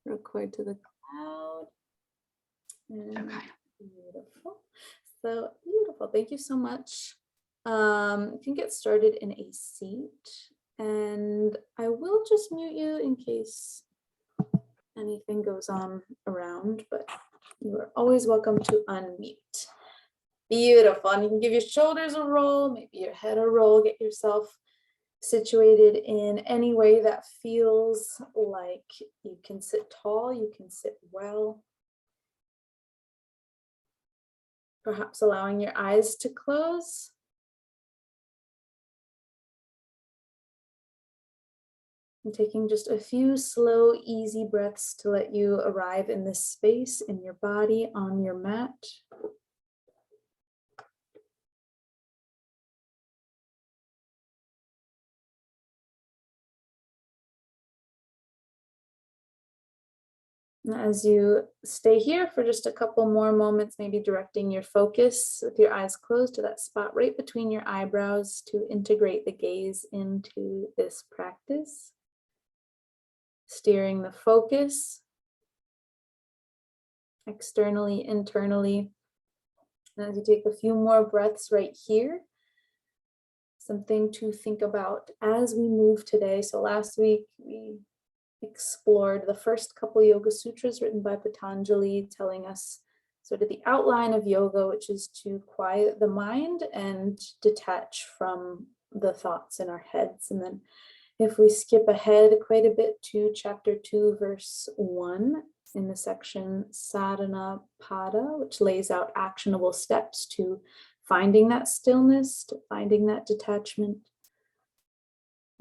Record to the cloud. And okay. Beautiful. So beautiful. Thank you so much. You can get started in a seat, and I will just mute you in case anything goes on around, but you are always welcome to unmute. Beautiful. And you can give your shoulders a roll, maybe your head a roll, get yourself situated in any way that feels like you can sit tall, you can sit well. Perhaps allowing your eyes to close. And taking just a few slow, easy breaths to let you arrive in this space in your body, on your mat. As you stay here for just a couple more moments, maybe directing your focus with your eyes closed to that spot right between your eyebrows to integrate the gaze into this practice. Steering the focus externally, internally. And as you take a few more breaths right here, something to think about as we move today. So last week we explored the first couple yoga sutras written by Patanjali, telling us sort of the outline of yoga, which is to quiet the mind and detach from the thoughts in our heads. And then if we skip ahead quite a bit to chapter 2, verse 1 in the section Sadhana Pada, which lays out actionable steps to finding that stillness, to finding that detachment.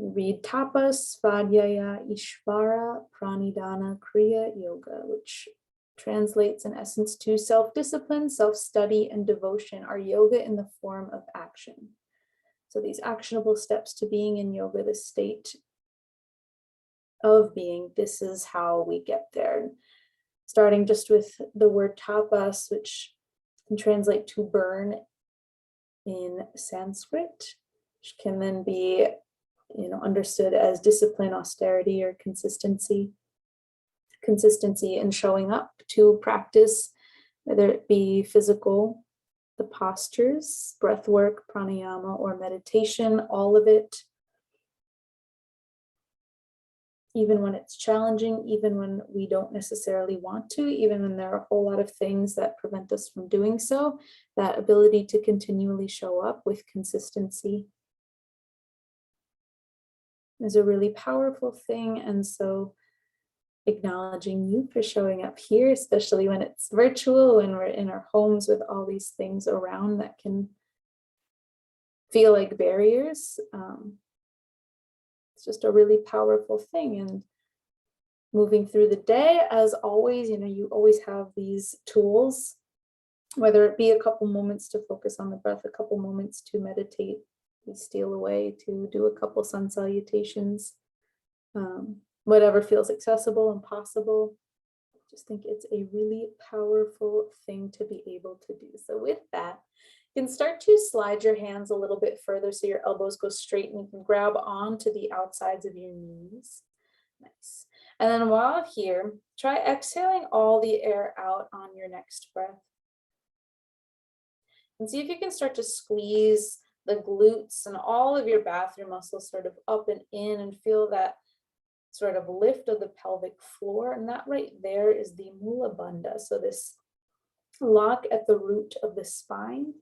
Read Tapas, Svadhyaya, Ishvara, Pranidhana, Kriya, Yoga, which translates in essence to self-discipline, self-study, and devotion are yoga in the form of action. So these actionable steps to being in yoga, the state of being, this is how we get there. Starting just with the word tapas, which can translate to burn in Sanskrit, which can then be understood as discipline, austerity, or consistency. Consistency in showing up to practice, whether it be physical, the postures, breath work, pranayama, or meditation, all of it. Even when it's challenging, even when we don't necessarily want to, even when there are a whole lot of things that prevent us from doing so, that ability to continually show up with consistency is a really powerful thing. And so acknowledging you for showing up here, especially when it's virtual and we're in our homes with all these things around that can feel like barriers. It's just a really powerful thing. And moving through the day, as always, you always have these tools, whether it be a couple moments to focus on the breath, a couple moments to meditate, we steal away to do a couple sun salutations, whatever feels accessible and possible. I just think it's a really powerful thing to be able to do. So with that, you can start to slide your hands a little bit further so your elbows go straight, and you can grab onto the outsides of your knees. Nice. And then while here, try exhaling all the air out on your next breath. And see if you can start to squeeze the glutes and all of your bathroom muscles sort of up and in, and feel that sort of lift of the pelvic floor. And that right there is the Mula Bandha. So this lock at the root of the spine.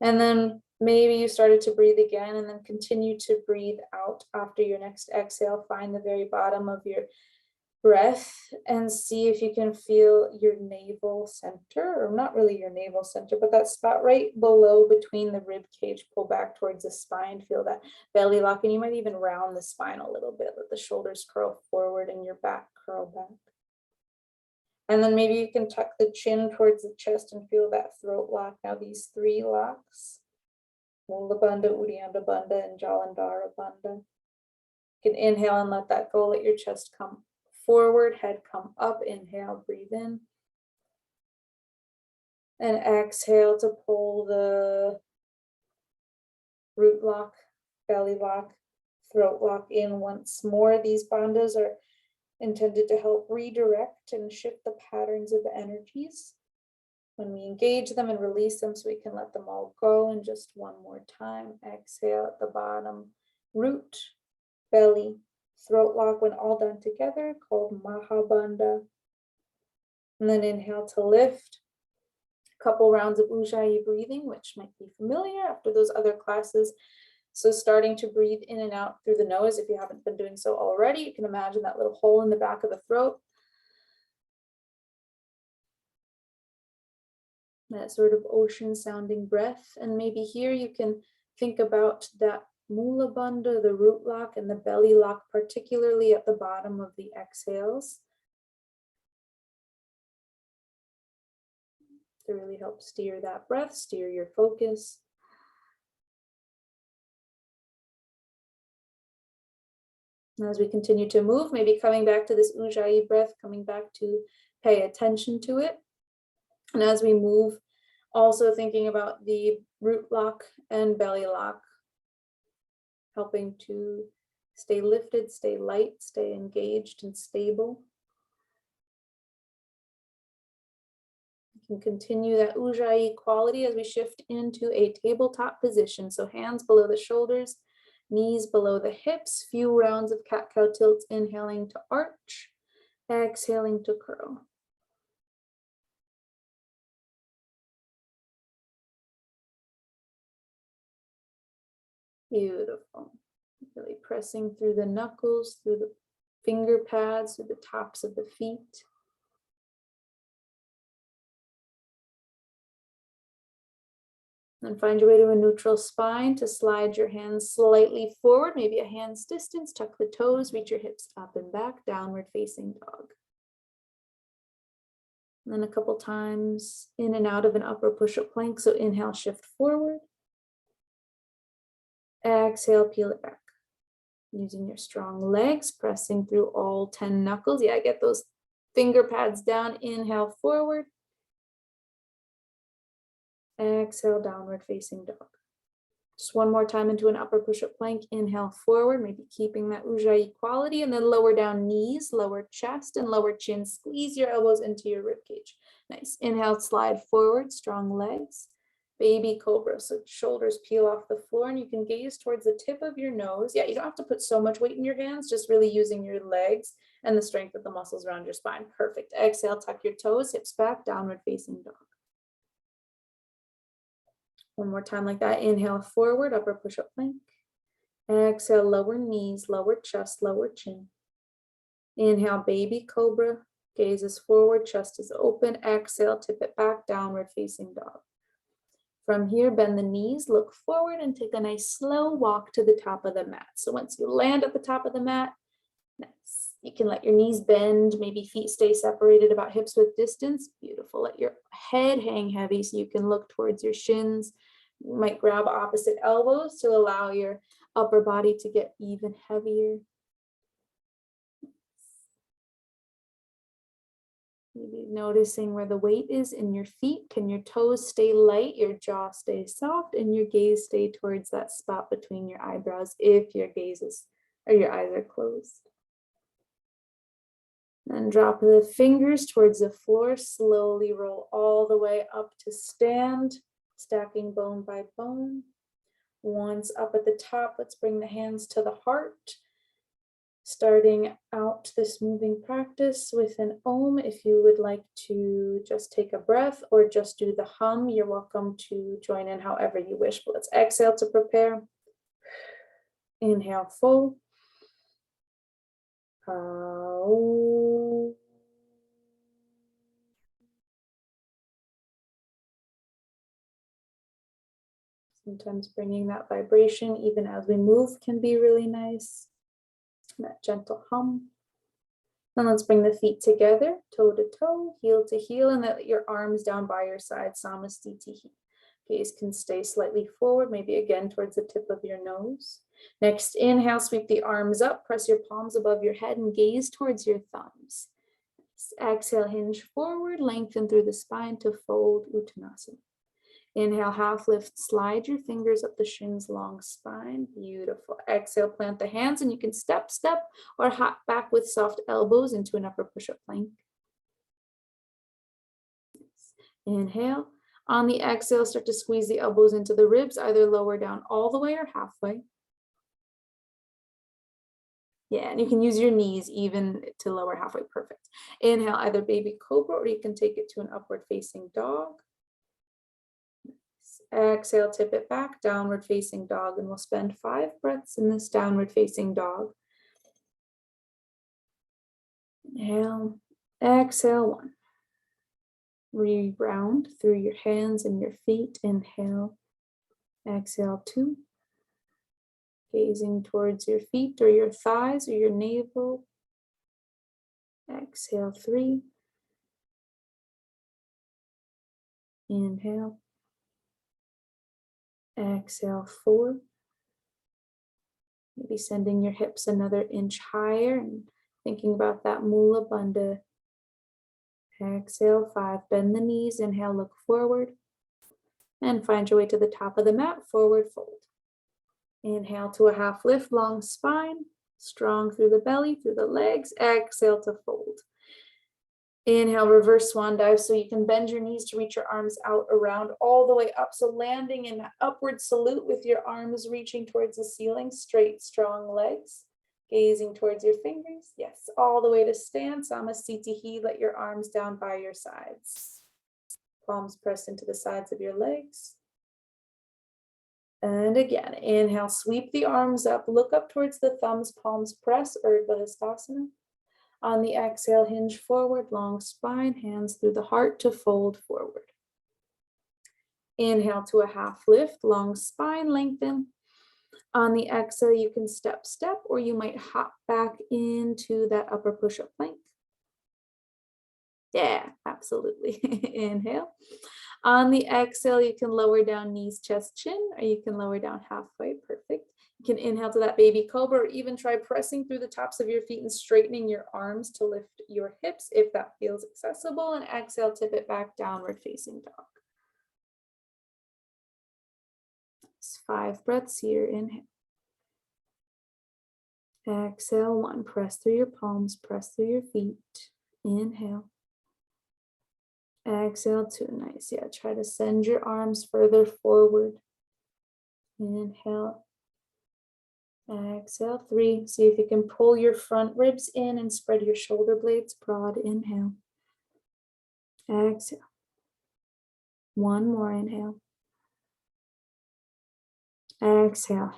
And then maybe you started to breathe again, and then continue to breathe out after your next exhale. Find the very bottom of your breath and see if you can feel your navel center, or not really your navel center, but that spot right below between the rib cage. Pull back towards the spine, feel that belly lock, and you might even round the spine a little bit. Let the shoulders curl forward and your back curl back. And then maybe you can tuck the chin towards the chest and feel that throat lock. Now these 3 locks, Mula Bandha, Uddiyana Bandha, and Jalandhara Bandha. You can inhale and let that go. Let your chest come forward, head come up. Inhale, breathe in. And exhale to pull the root lock, belly lock, throat lock in once more. These bandhas are intended to help redirect and shift the patterns of energies when we engage them and release them, so we can let them all go. And just one more time, exhale at the bottom, root, belly, throat lock when all done together, called Mahabandha. And then inhale to lift. A couple rounds of Ujjayi breathing, which might be familiar after those other classes. So starting to breathe in and out through the nose. If you haven't been doing so already, you can imagine that little hole in the back of the throat. That sort of ocean sounding breath. And maybe here you can think about that Mula Bandha, the root lock, and the belly lock, particularly at the bottom of the exhales, to really help steer that breath, steer your focus. And as we continue to move, maybe coming back to this Ujjayi breath, coming back to pay attention to it. And as we move, also thinking about the root lock and belly lock, helping to stay lifted, stay light, stay engaged and stable. You can continue that Ujjayi quality as we shift into a tabletop position. So hands below the shoulders, knees below the hips, few rounds of cat-cow tilts, inhaling to arch, exhaling to curl. Beautiful. Really pressing through the knuckles, through the finger pads, through the tops of the feet. And find your way to a neutral spine to slide your hands slightly forward, maybe a hand's distance, tuck the toes, reach your hips up and back, downward facing dog. And then a couple times in and out of an upper push-up plank. So inhale, shift forward. Exhale, peel it back. Using your strong legs, pressing through all 10 knuckles. Yeah, get those finger pads down. Inhale, forward. Exhale, downward facing dog. Just one more time into an upper push-up plank. Inhale, forward, maybe keeping that Ujjayi quality, and then lower down knees, lower chest, and lower chin. Squeeze your elbows into your rib cage. Nice. Inhale, slide forward, strong legs. Baby Cobra, so shoulders peel off the floor, and you can gaze towards the tip of your nose. Yeah, you don't have to put so much weight in your hands, just really using your legs and the strength of the muscles around your spine. Perfect. Exhale, tuck your toes, hips back, downward facing dog. One more time like that. Inhale, forward, upper push-up plank. Exhale, lower knees, lower chest, lower chin. Inhale, baby cobra. Gaze is forward, chest is open. Exhale, tip it back, downward facing dog. From here, bend the knees, look forward, and take a nice slow walk to the top of the mat. So once you land at the top of the mat, nice. You can let your knees bend, maybe feet stay separated about hips width distance. Beautiful. Let your head hang heavy so you can look towards your shins. You might grab opposite elbows to allow your upper body to get even heavier. Maybe noticing where the weight is in your feet. Can your toes stay light, your jaw stay soft, and your gaze stay towards that spot between your eyebrows if your gaze is or your eyes are closed. Then drop the fingers towards the floor. Slowly roll all the way up to stand, stacking bone by bone. Once up at the top, let's bring the hands to the heart. Starting out this moving practice with an Om. If you would like to just take a breath or just do the hum, you're welcome to join in however you wish. But let's exhale to prepare. Inhale full. Sometimes bringing that vibration, even as we move, can be really nice. That gentle hum. Then let's bring the feet together, toe to toe, heel to heel, and let your arms down by your side, Samastiti. Gaze can stay slightly forward, maybe again towards the tip of your nose. Next, inhale, sweep the arms up, press your palms above your head and gaze towards your thumbs. Exhale, hinge forward, lengthen through the spine to fold Uttanasana. Inhale, half lift, slide your fingers up the shins, long spine. Beautiful. Exhale, plant the hands, and you can step, or hop back with soft elbows into an upper push-up plank. Inhale. On the exhale, start to squeeze the elbows into the ribs, either lower down all the way or halfway. Yeah, and you can use your knees even to lower halfway. Perfect. Inhale, either baby cobra, or you can take it to an upward facing dog. Exhale, tip it back, downward facing dog, and we'll spend 5 breaths in this downward facing dog. Inhale, exhale, 1. Re-round through your hands and your feet. Inhale, exhale, 2. Gazing towards your feet or your thighs or your navel. Exhale, 3. Inhale. Exhale, 4. Maybe sending your hips another inch higher and thinking about that Mula Bandha. Exhale, 5. Bend the knees. Inhale, look forward. And find your way to the top of the mat, forward fold. Inhale to a half lift, long spine, strong through the belly, through the legs. Exhale to fold. Inhale, reverse swan dive, so you can bend your knees to reach your arms out around all the way up. So landing in that upward salute with your arms reaching towards the ceiling, straight, strong legs, gazing towards your fingers. Yes, all the way to stand, Samasthiti. Let your arms down by your sides. Palms pressed into the sides of your legs. And again, inhale, sweep the arms up, look up towards the thumbs, palms press, Urdhva Hastasana. On the exhale, hinge forward, long spine, hands through the heart to fold forward. Inhale to a half lift, long spine, lengthen. On the exhale, you can step, or you might hop back into that upper push-up plank. Yeah, absolutely. Inhale. On the exhale, you can lower down knees, chest, chin, or you can lower down halfway. Perfect. You can inhale to that baby cobra, or even try pressing through the tops of your feet and straightening your arms to lift your hips if that feels accessible. And exhale, tip it back, downward facing dog. It's 5 breaths here. Inhale. Exhale, 1. Press through your palms, press through your feet. Inhale. Exhale, 2. Nice. Yeah, try to send your arms further forward. Inhale. Exhale, 3. See if you can pull your front ribs in and spread your shoulder blades broad. Inhale. Exhale. 1 more. Inhale. Exhale.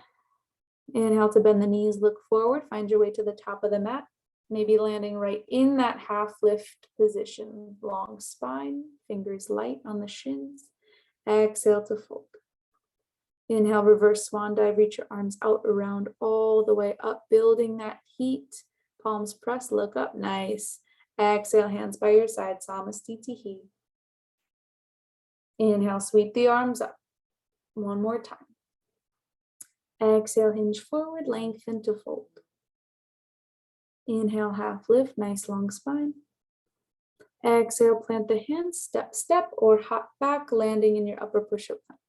Inhale to bend the knees, look forward, find your way to the top of the mat. Maybe landing right in that half lift position. Long spine, fingers light on the shins. Exhale to fold. Inhale, reverse swan dive, reach your arms out around all the way up, building that heat. Palms press, look up, nice. Exhale, hands by your side, Samasthiti. Inhale, sweep the arms up. 1 more time. Exhale, hinge forward, lengthen to fold. Inhale, half lift, nice long spine. Exhale, plant the hands, step, or hop back, landing in your upper push-up plank.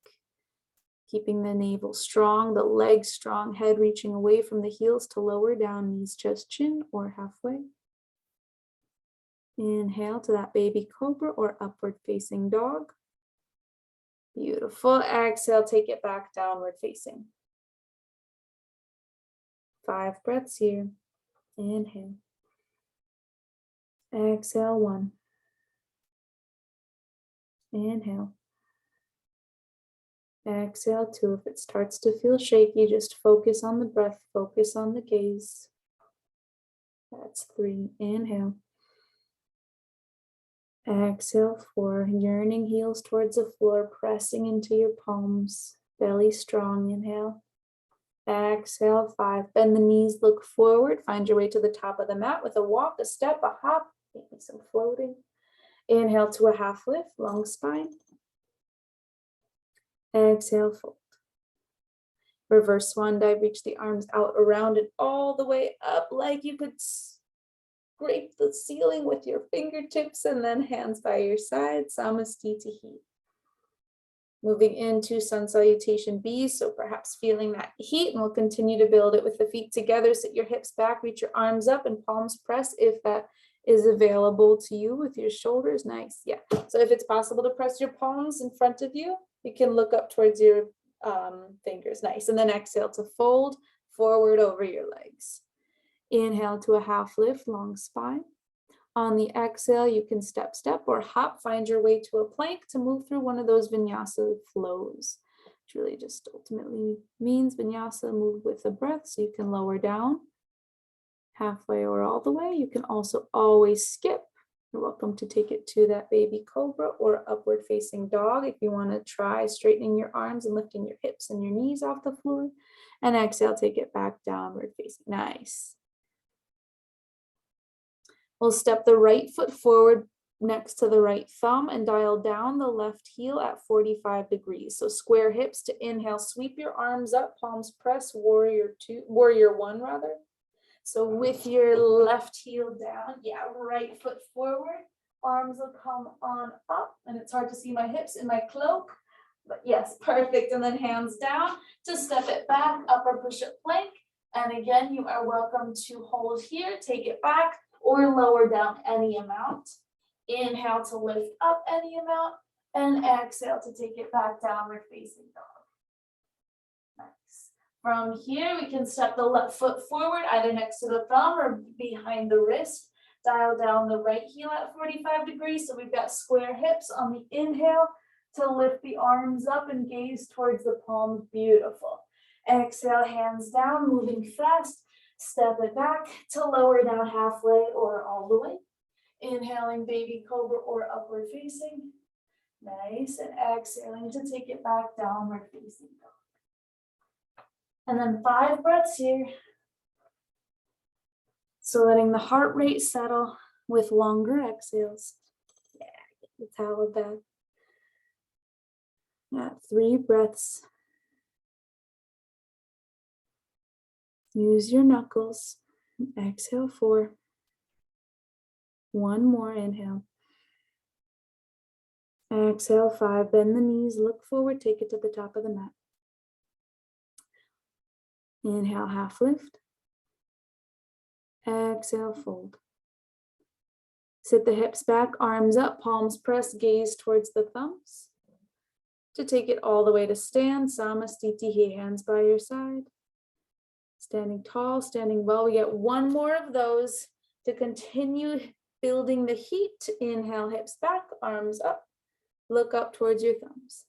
Keeping the navel strong, the legs strong, head reaching away from the heels to lower down, knees, chest, chin, or halfway. Inhale to that baby cobra or upward facing dog. Beautiful. Exhale, take it back, downward facing. 5 breaths here. Inhale. Exhale, 1. Inhale. Exhale, 2. If it starts to feel shaky, just focus on the breath, focus on the gaze. That's 3. Inhale. Exhale, 4. Yearning heels towards the floor, pressing into your palms. Belly strong. Inhale. Exhale, 5. Bend the knees, look forward. Find your way to the top of the mat with a walk, a step, a hop, maybe some floating. Inhale to a half lift, long spine. Exhale, fold. Reverse swan dive, reach the arms out around and all the way up like you could scrape the ceiling with your fingertips, and then hands by your side, Samasthiti. Moving into Sun Salutation B, so perhaps feeling that heat, and we'll continue to build it with the feet together. Sit your hips back, reach your arms up, and palms press if that is available to you with your shoulders. Nice, yeah. So if it's possible to press your palms in front of you, you can look up towards your fingers. Nice, and then exhale to fold forward over your legs. Inhale to a half lift, long spine. On the exhale, you can step, or hop, find your way to a plank to move through one of those vinyasa flows, which really just ultimately means vinyasa, move with the breath, so you can lower down halfway or all the way. You can also always skip. You're welcome to take it to that baby cobra or upward facing dog if you want to try straightening your arms and lifting your hips and your knees off the floor. And exhale, take it back downward facing. Nice. We'll step the right foot forward next to the right thumb and dial down the left heel at 45 degrees. So square hips to inhale, sweep your arms up, palms press, warrior one rather. So with your left heel down, yeah, right foot forward, arms will come on up, and it's hard to see my hips in my cloak, but yes, perfect. And then hands down to step it back, upper push-up plank. And again, you are welcome to hold here, take it back, or lower down any amount. Inhale to lift up any amount, and exhale to take it back, downward facing dog. Nice. From here, we can step the left foot forward, either next to the thumb or behind the wrist. Dial down the right heel at 45 degrees. So we've got square hips on the inhale to lift the arms up and gaze towards the palms. Beautiful. Exhale, hands down, moving fast. Step it back to lower down halfway or all the way. Inhaling baby cobra or upward facing. Nice. And exhaling to take it back, downward facing dog. And then 5 breaths here. So letting the heart rate settle with longer exhales. Yeah, get the towel back. At 3 breaths. Use your knuckles. Exhale 4. 1 more inhale. Exhale 5. Bend the knees, look forward, take it to the top of the mat. Inhale, half lift. Exhale, fold. Sit the hips back, arms up, palms press, gaze towards the thumbs. To take it all the way to stand, Samastitihi, hands by your side. Standing tall, standing well. We get 1 more of those to continue building the heat. Inhale, hips back, arms up. Look up towards your thumbs.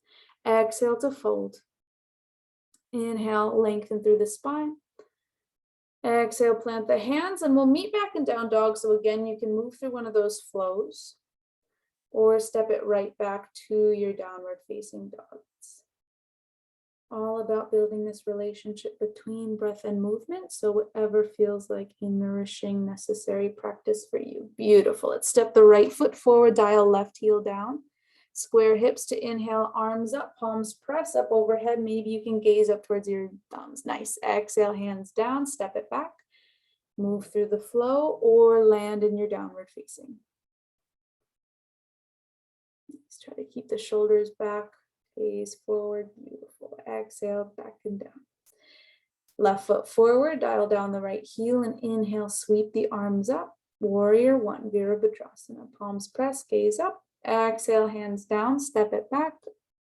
Exhale to fold. Inhale, lengthen through the spine. Exhale, plant the hands, and we'll meet back in down dog. So again, you can move through one of those flows or step it right back to your downward facing dog. All about building this relationship between breath and movement. So whatever feels like a nourishing, necessary practice for you. Beautiful. Let's step the right foot forward, dial left heel down. Square hips to inhale, arms up, palms press up overhead. Maybe you can gaze up towards your thumbs. Nice. Exhale, hands down, step it back. Move through the flow or land in your downward facing. Let's try to keep the shoulders back. Gaze forward, beautiful. Exhale, back and down. Left foot forward, dial down the right heel and inhale, sweep the arms up. Warrior 1, Virabhadrasana. Palms press, gaze up. Exhale, hands down, step it back.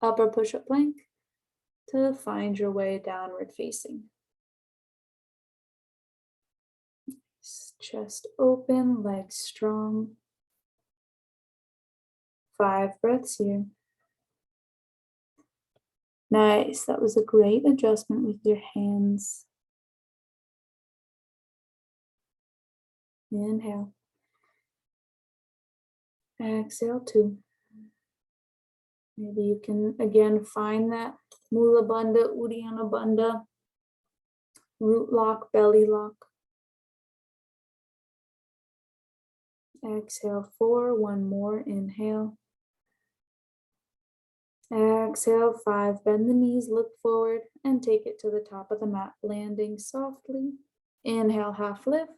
Upper push-up plank to find your way downward facing. Chest open, legs strong. 5 breaths here. Nice. That was a great adjustment with your hands. Inhale. Exhale 2. Maybe you can again find that Mula Bandha, Uddiyana Bandha, root lock, belly lock. Exhale 4. 1 more. Inhale. Exhale 5, bend the knees, look forward, and take it to the top of the mat, landing softly. Inhale, half lift.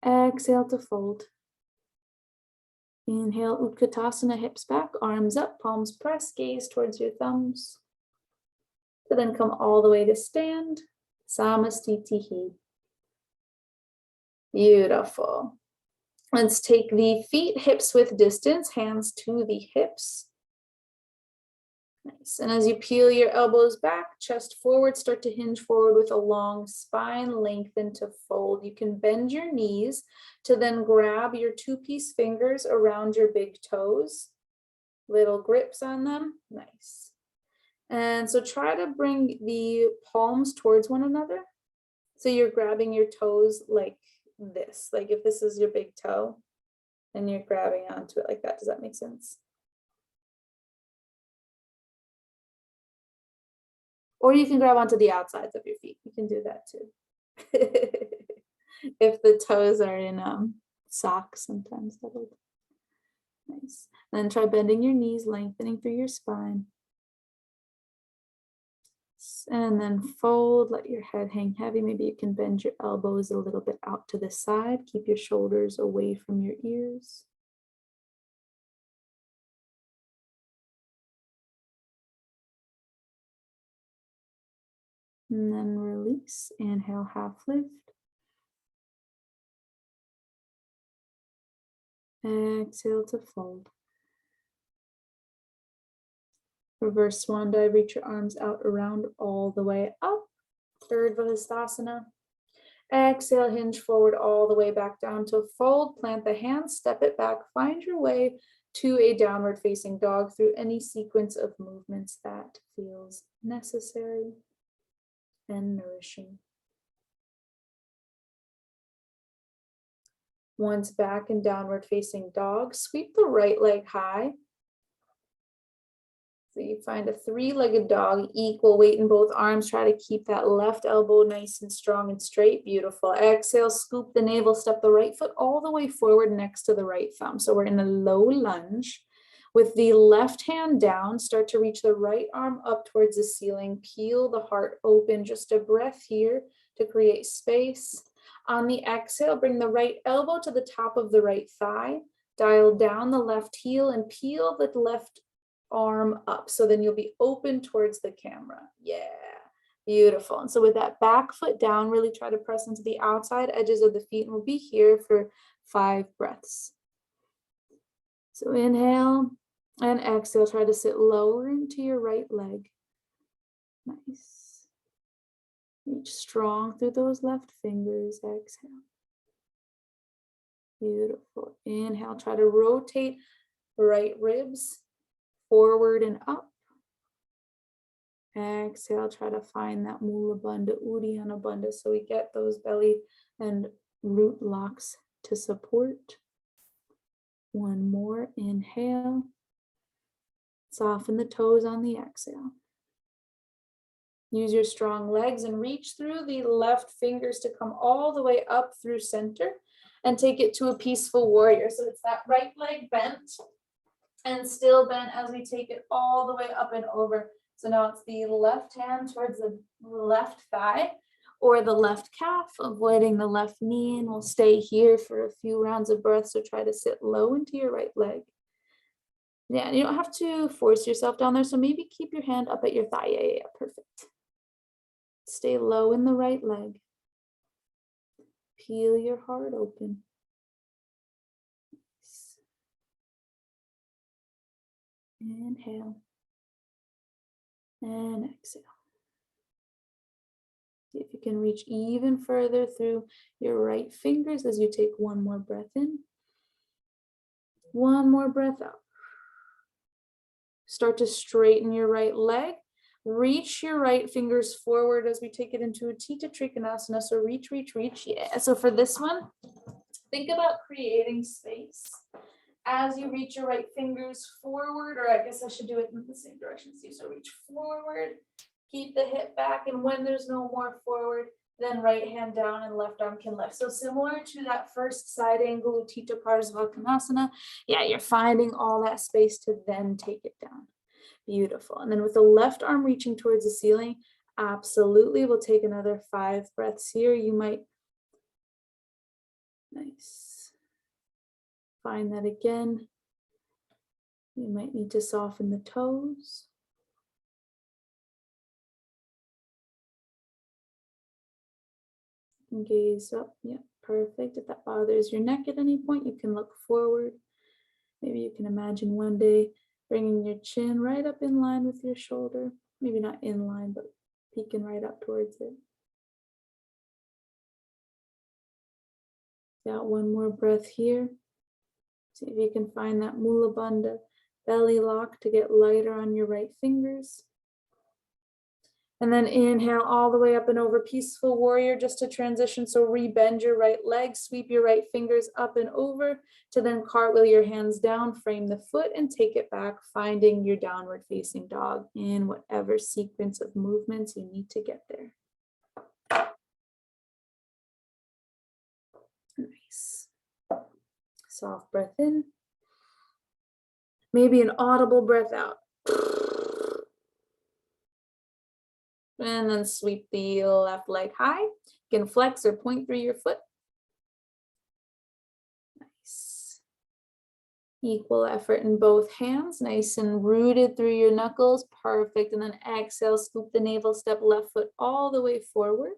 Exhale to fold. Inhale, Utkatasana, hips back, arms up, palms press, gaze towards your thumbs. So then come all the way to stand, Samastitihi. Beautiful. Let's take the feet hips width distance, hands to the hips. Nice. And as you peel your elbows back, chest forward, start to hinge forward with a long spine, lengthen to fold. You can bend your knees to then grab your two-piece fingers around your big toes. Little grips on them. Nice. And so try to bring the palms towards one another. So you're grabbing your toes like this. Like if this is your big toe and you're grabbing onto it like that. Does that make sense? Or you can grab onto the outsides of your feet. You can do that too. If the toes are in socks, sometimes that'll be nice. Then try bending your knees, lengthening through your spine. And then fold, let your head hang heavy. Maybe you can bend your elbows a little bit out to the side. Keep your shoulders away from your ears. And then release, inhale, half lift. Exhale to fold. Reverse swan dive, reach your arms out around all the way up. Third Vinyasa. Exhale, hinge forward all the way back down to fold. Plant the hands, step it back, find your way to a downward facing dog through any sequence of movements that feels necessary and nourishing. Once back in downward facing dog, sweep the right leg high. So you find a three-legged dog, equal weight in both arms. Try to keep that left elbow nice and strong and straight. Beautiful. Exhale, scoop the navel, step the right foot all the way forward next to the right thumb. So we're in a low lunge. With the left hand down, start to reach the right arm up towards the ceiling. Peel the heart open. Just a breath here to create space. On the exhale, bring the right elbow to the top of the right thigh. Dial down the left heel and peel the left arm up. So then you'll be open towards the camera. Yeah, beautiful. And so with that back foot down, really try to press into the outside edges of the feet, and we'll be here for 5 breaths. So inhale and exhale, try to sit lower into your right leg. Nice. Reach strong through those left fingers. Exhale. Beautiful. Inhale, try to rotate right ribs forward and up. Exhale, try to find that Mula Bandha, Uddiyana Bandha, so we get those belly and root locks to support. One more, inhale. Soften the toes on the exhale. Use your strong legs and reach through the left fingers to come all the way up through center and take it to a peaceful warrior. So it's that right leg bent and still bent as we take it all the way up and over. So now it's the left hand towards the left thigh or the left calf, avoiding the left knee, and we'll stay here for a few rounds of breath. So try to sit low into your right leg. Yeah, you don't have to force yourself down there. So maybe keep your hand up at your thigh. Yeah, perfect. Stay low in the right leg. Peel your heart open. Inhale and exhale. See if you can reach even further through your right fingers as you take one more breath in. One more breath out. Start to straighten your right leg. Reach your right fingers forward as we take it into Utthita Trikonasana. So reach, reach, reach. Yeah. So for this one, think about creating space as you reach your right fingers forward, or I guess I should do it in the same direction. So reach forward, keep the hip back, and when there's no more forward, then right hand down and left arm can lift. So similar to that first side angle, Utthita Parsvakonasana, yeah, you're finding all that space to then take it down. Beautiful. And then with the left arm reaching towards the ceiling, absolutely, we'll take another 5 breaths here. You might, nice. Find that again. You might need to soften the toes. And gaze up. Yeah, perfect. If that bothers your neck at any point, you can look forward. Maybe you can imagine one day bringing your chin right up in line with your shoulder. Maybe not in line, but peeking right up towards it. Got one more breath here. See if you can find that Mula Bandha belly lock to get lighter on your right fingers. And then inhale all the way up and over Peaceful Warrior just to transition. So rebend your right leg, sweep your right fingers up and over to then cartwheel your hands down, frame the foot and take it back, finding your downward facing dog in whatever sequence of movements you need to get there. Nice. Soft breath in. Maybe an audible breath out. And then sweep the left leg high. You can flex or point through your foot. Nice. Equal effort in both hands. Nice and rooted through your knuckles. Perfect. And then exhale, scoop the navel, step left foot all the way forward.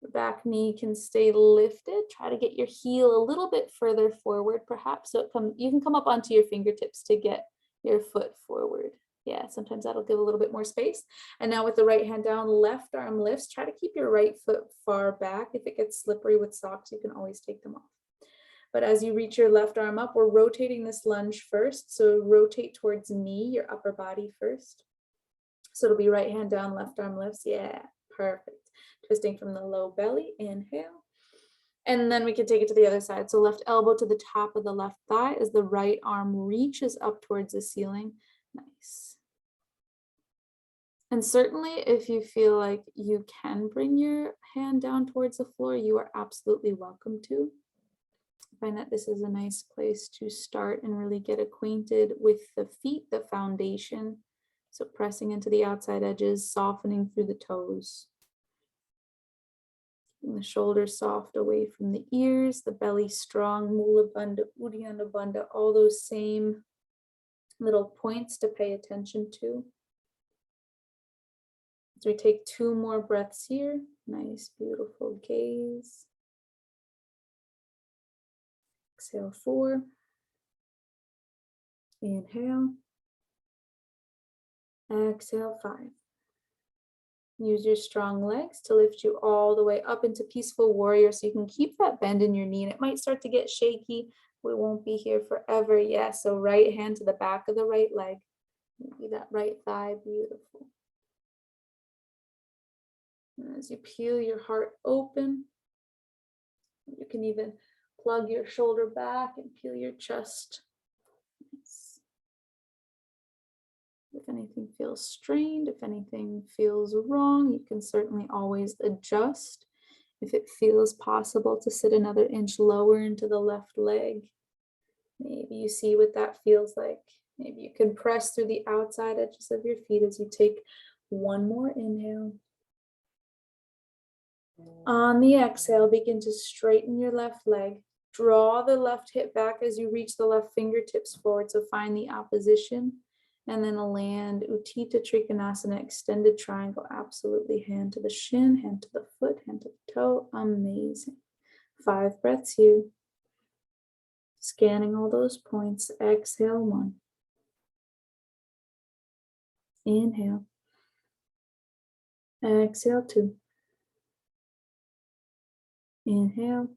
The back knee can stay lifted. Try to get your heel a little bit further forward, perhaps. So you can come up onto your fingertips to get your foot forward. Yeah, sometimes that'll give a little bit more space. And now with the right hand down, left arm lifts. Try to keep your right foot far back. If it gets slippery with socks, you can always take them off. But as you reach your left arm up, we're rotating this lunge first. So rotate towards me, your upper body first. So it'll be right hand down, left arm lifts. Yeah, perfect. Twisting from the low belly, inhale. And then we can take it to the other side. So left elbow to the top of the left thigh as the right arm reaches up towards the ceiling. Nice. And certainly if you feel like you can bring your hand down towards the floor, you are absolutely welcome to. I find that this is a nice place to start and really get acquainted with the feet, the foundation. So pressing into the outside edges, softening through the toes. And the shoulders soft away from the ears, the belly strong, Mula Bandha, Uddiyana Bandha, all those same little points to pay attention to. As we take 2 more breaths here, nice, beautiful gaze. Exhale 4. Inhale. Exhale 5. Use your strong legs to lift you all the way up into Peaceful Warrior so you can keep that bend in your knee. And it might start to get shaky. We won't be here forever. Yeah, so right hand to the back of the right leg. Maybe that right thigh, beautiful. And as you peel your heart open, you can even plug your shoulder back and peel your chest. Nice. If anything feels strained, if anything feels wrong, you can certainly always adjust. If it feels possible to sit another inch lower into the left leg, maybe you see what that feels like. Maybe you can press through the outside edges of your feet as you take 1 more inhale. On the exhale, begin to straighten your left leg. Draw the left hip back as you reach the left fingertips forward. So find the opposition. And then land Utthita Trikonasana, extended triangle. Absolutely. Hand to the shin, hand to the foot, hand to the toe. Amazing. 5 breaths here. Scanning all those points. Exhale 1. Inhale. Exhale 2. Inhale.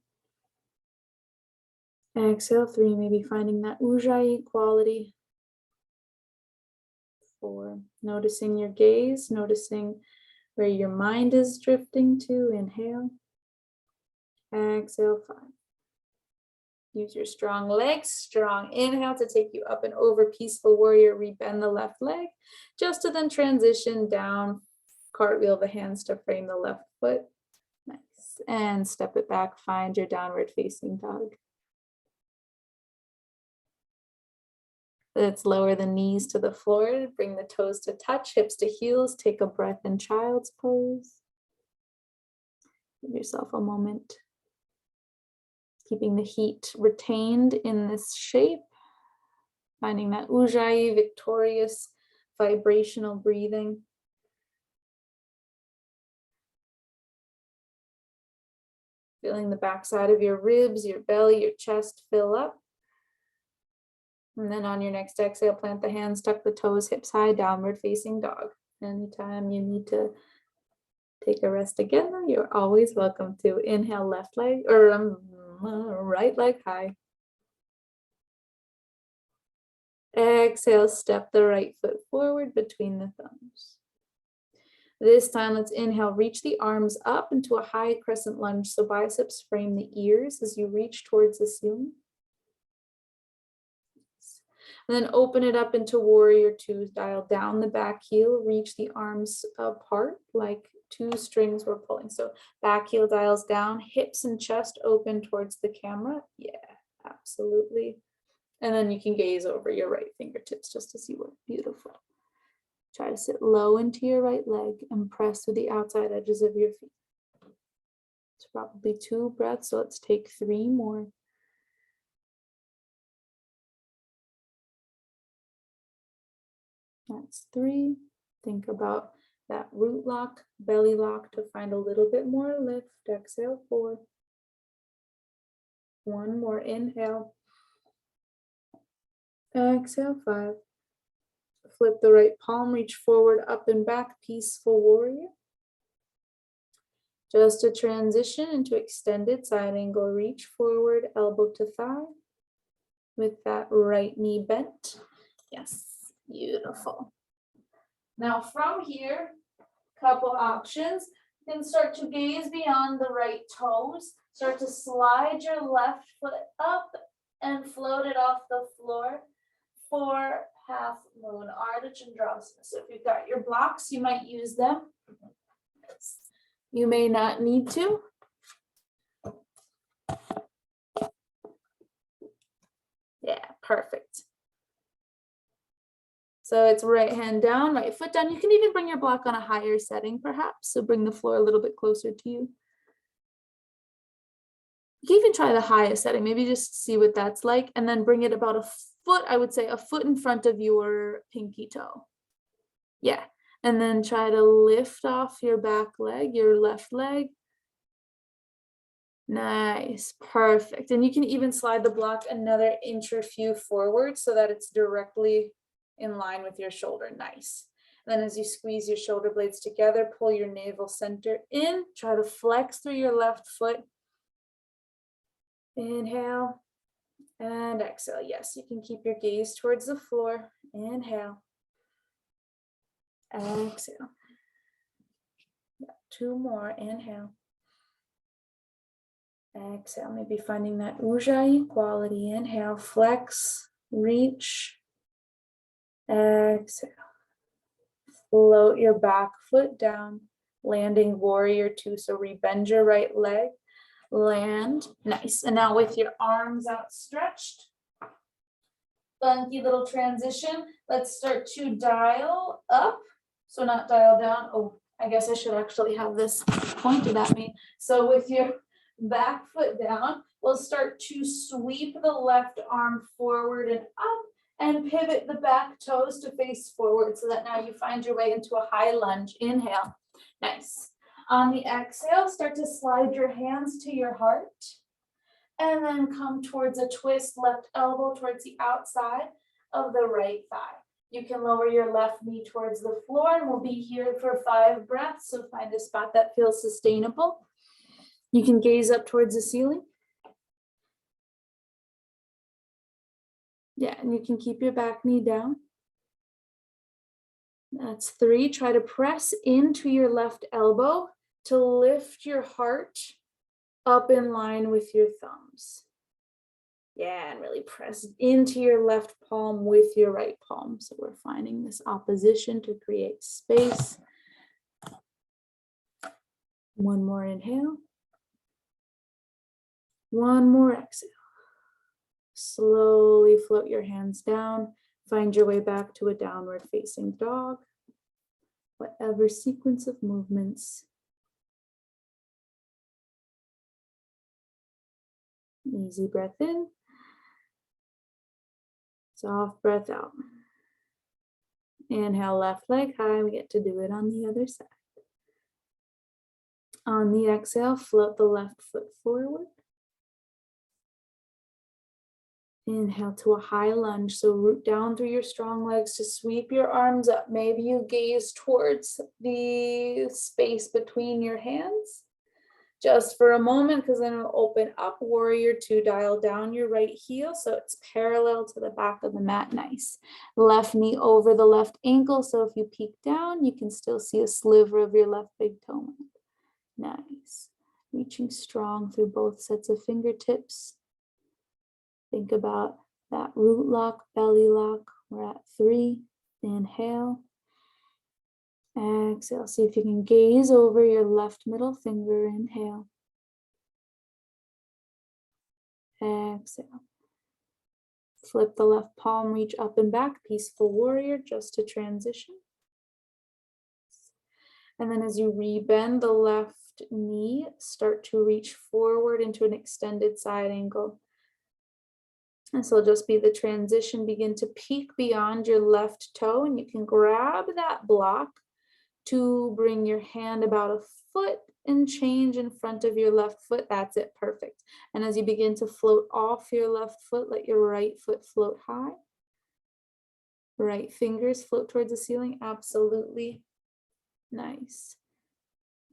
Exhale 3. Maybe finding that Ujjayi quality. 4. Noticing your gaze, noticing where your mind is drifting to. Inhale. Exhale 5. Use your strong legs, strong inhale to take you up and over Peaceful Warrior. Rebend the left leg just to then transition down, cartwheel the hands to frame the left foot. Nice. And step it back, find your downward facing dog. Let's lower the knees to the floor, bring the toes to touch, hips to heels, take a breath in child's pose. Give yourself a moment. Keeping the heat retained in this shape. Finding that Ujjayi, victorious, vibrational breathing. Feeling the backside of your ribs, your belly, your chest fill up. And then on your next exhale, plant the hands, tuck the toes, hips high, downward facing dog. Anytime you need to take a rest again, you're always welcome to. Inhale, left leg, or right leg high. Exhale, step the right foot forward between the thumbs. This time, let's inhale, reach the arms up into a high crescent lunge. So biceps frame the ears as you reach towards the ceiling. And then open it up into warrior two. Dial down the back heel, reach the arms apart like two strings we're pulling. So back heel dials down, hips and chest open towards the camera. Yeah, absolutely. And then you can gaze over your right fingertips just to see what beautiful. Try to sit low into your right leg and press with the outside edges of your feet. It's probably 2 breaths, so let's take 3 more. That's 3. Think about that root lock, belly lock to find a little bit more lift. Exhale, 4. 1 more, inhale. Exhale, 5. Flip the right palm, reach forward, up and back, peaceful warrior. Just a transition into extended side angle, reach forward, elbow to thigh. With that right knee bent. Yes, beautiful. Now from here, couple options. You can start to gaze beyond the right toes. Start to slide your left foot up and float it off the floor for half moon, Ardha Chandrasana. So if you've got your blocks, you might use them. You may not need to. Yeah, perfect. So it's right hand down, right foot down. You can even bring your block on a higher setting perhaps. So bring the floor a little bit closer to you. You can even try the highest setting, maybe just see what that's like, and then bring it about a foot, I would say a foot in front of your pinky toe. Yeah, and then try to lift off your back leg, your left leg. Nice, perfect. And you can even slide the block another inch or few forward so that it's directly in line with your shoulder. Nice. Then as you squeeze your shoulder blades together, pull your navel center in, try to flex through your left foot. Inhale and exhale. Yes, you can keep your gaze towards the floor. Inhale. Exhale. 2 more. Inhale. Exhale. Maybe finding that Ujjayi quality. Inhale. Flex. Reach. Exhale. Float your back foot down. Landing warrior two. So rebend your right leg. Land. Nice. And now with your arms outstretched, funky little transition. Let's start to dial up. So not dial down. Oh, I guess I should actually have this pointed at me. So with your back foot down, we'll start to sweep the left arm forward and up and pivot the back toes to face forward so that now you find your way into a high lunge. Inhale. Nice. On the exhale, start to slide your hands to your heart and then come towards a twist, left elbow towards the outside of the right thigh. You can lower your left knee towards the floor and we'll be here for 5 breaths. So find a spot that feels sustainable. You can gaze up towards the ceiling. Yeah, and you can keep your back knee down. That's 3. Try to press into your left elbow to lift your heart up in line with your thumbs. Yeah, and really press into your left palm with your right palm. So we're finding this opposition to create space. 1 more inhale. 1 more exhale. Slowly float your hands down. Find your way back to a downward facing dog. Whatever sequence of movements. Easy breath in. Soft breath out. Inhale, left leg high. We get to do it on the other side. On the exhale, float the left foot forward. Inhale to a high lunge. So root down through your strong legs to sweep your arms up. Maybe you gaze towards the space between your hands just for a moment, because then it'll open up. Warrior two, dial down your right heel so it's parallel to the back of the mat. Nice. Left knee over the left ankle. So if you peek down, you can still see a sliver of your left big toe. Nice. Reaching strong through both sets of fingertips. Think about that root lock, belly lock. We're at 3. Inhale. Exhale. See if you can gaze over your left middle finger. Inhale. Exhale. Flip the left palm, reach up and back. Peaceful warrior, just to transition. And then as you rebend the left knee, start to reach forward into an extended side angle. And so just be the transition. Begin to peek beyond your left toe, and you can grab that block to bring your hand about a foot and change in front of your left foot. That's it, perfect. And as you begin to float off your left foot, let your right foot float high. Right fingers float towards the ceiling, absolutely. Nice.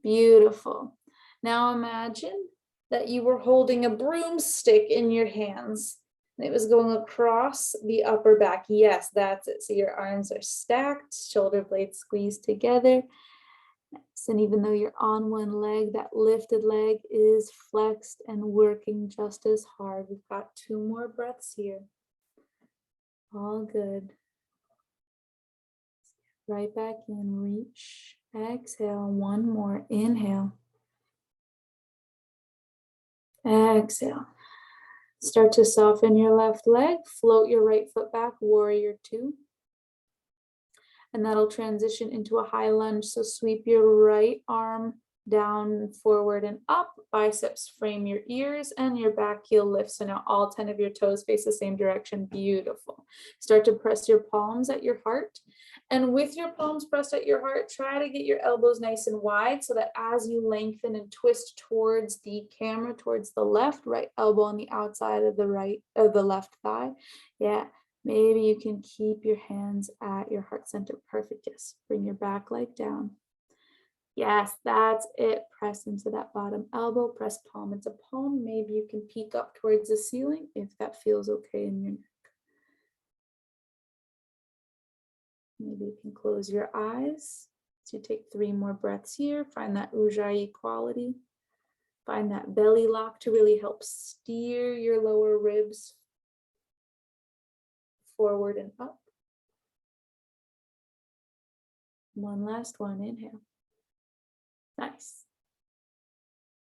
Beautiful. Now imagine that you were holding a broomstick in your hands. It was going across the upper back. Yes, that's it. So your arms are stacked, shoulder blades squeezed together. And even though you're on one leg, that lifted leg is flexed and working just as hard. We've got 2 more breaths here. All good. Right back in, reach, exhale, 1 more, inhale. Exhale. Start to soften your left leg, float your right foot back, warrior two. And that'll transition into a high lunge. So sweep your right arm down, forward and up, biceps frame your ears and your back heel lifts. So now all 10 of your toes face the same direction. Beautiful. Start to press your palms at your heart. And with your palms pressed at your heart, try to get your elbows nice and wide so that as you lengthen and twist towards the camera, towards the left, right elbow on the outside of the left thigh. Yeah. Maybe you can keep your hands at your heart center. Perfect. Yes. Bring your back leg down. Yes, that's it. Press into that bottom elbow. Press palm into palm. Maybe you can peek up towards the ceiling if that feels okay in your neck. Maybe you can close your eyes. So you take 3 more breaths here. Find that ujjayi quality. Find that belly lock to really help steer your lower ribs forward and up. One last one, inhale. Nice.